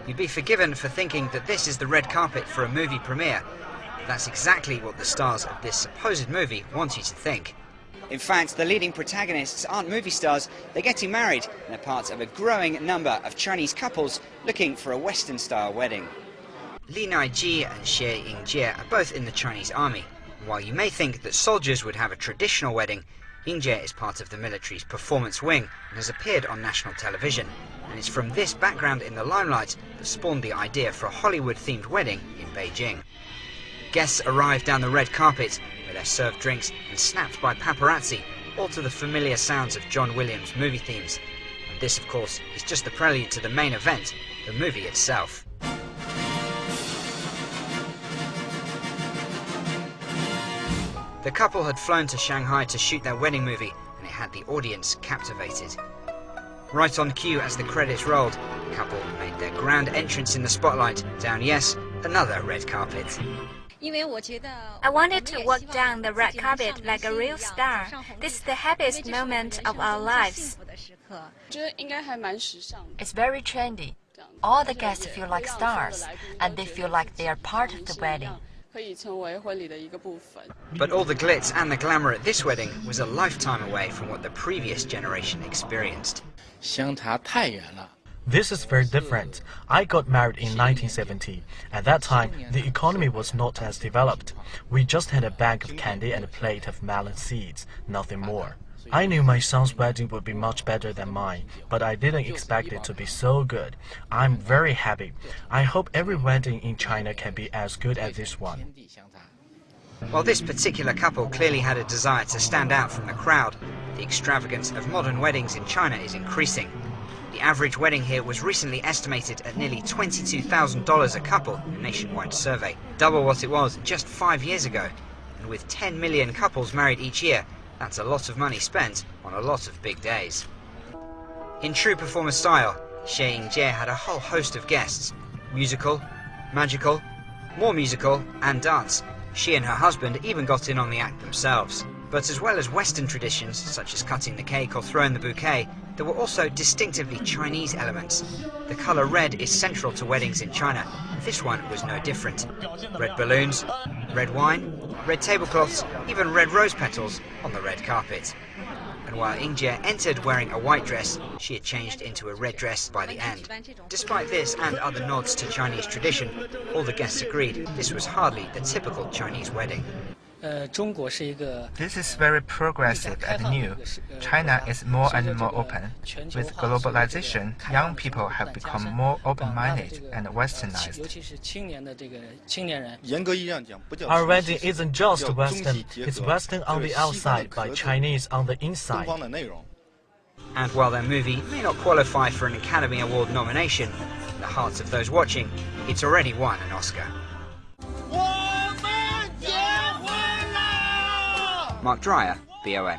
You'd be forgiven for thinking that this is the red carpet for a movie premiere. But that's exactly what the stars of this supposed movie want you to think. In fact, the leading protagonists aren't movie stars, they're getting married and are part of a growing number of Chinese couples looking for a Western-style wedding. Li Naiji and Xie Yingjie are both in the Chinese army. While you may think that soldiers would have a traditional wedding, Yingjie is part of the military's performance wing and has appeared on national television. And it's from this background in the limelight that spawned the idea for a Hollywood-themed wedding in Beijing. Guests arrive down the red carpet, where they're served drinks and snapped by paparazzi, all to the familiar sounds of John Williams' movie themes. And this, of course, is just the prelude to the main event, the movie itself. The couple had flown to Shanghai to shoot their wedding movie, and it had the audience captivated. Right on cue as the credits rolled, the couple made their grand entrance in the spotlight down, yes, another red carpet. I wanted to walk down the red carpet like a real star. This is the happiest moment of our lives. It's very trendy. All the guests feel like stars, and they feel like they are part of the wedding. But all the glitz and the glamour at this wedding was a lifetime away from what the previous generation experienced. This is very different. I got married in 1970. At that time, the economy was not as developed. We just had a bag of candy and a plate of melon seeds, nothing more. I knew my son's wedding would be much better than mine, but I didn't expect it to be so good. I'm very happy. I hope every wedding in China can be as good as this one. While this particular couple clearly had a desire to stand out from the crowd, the extravagance of modern weddings in China is increasing. The average wedding here was recently estimated at nearly $22,000 a couple in a nationwide survey, double what it was just 5 years ago. And with 10 million couples married each year, that's a lot of money spent on a lot of big days. In true performer style, Xie Yingjie had a whole host of guests. Musical, magical, more musical, and dance. She and her husband even got in on the act themselves. But as well as Western traditions, such as cutting the cake or throwing the bouquet, there were also distinctively Chinese elements. The colour red is central to weddings in China, and this one was no different. Red balloons, red wine, red tablecloths, even red rose petals on the red carpet. And while Yingjie entered wearing a white dress, she had changed into a red dress by the end. Despite this and other nods to Chinese tradition, all the guests agreed this was hardly the typical Chinese wedding. This is very progressive and new. China is more and more open. With globalization, young people have become more open-minded and westernized. Our wedding isn't just Western, it's Western on the outside but Chinese on the inside. And while their movie may not qualify for an Academy Award nomination, in the hearts of those watching, it's already won an Oscar. Mark Dreyer, BON.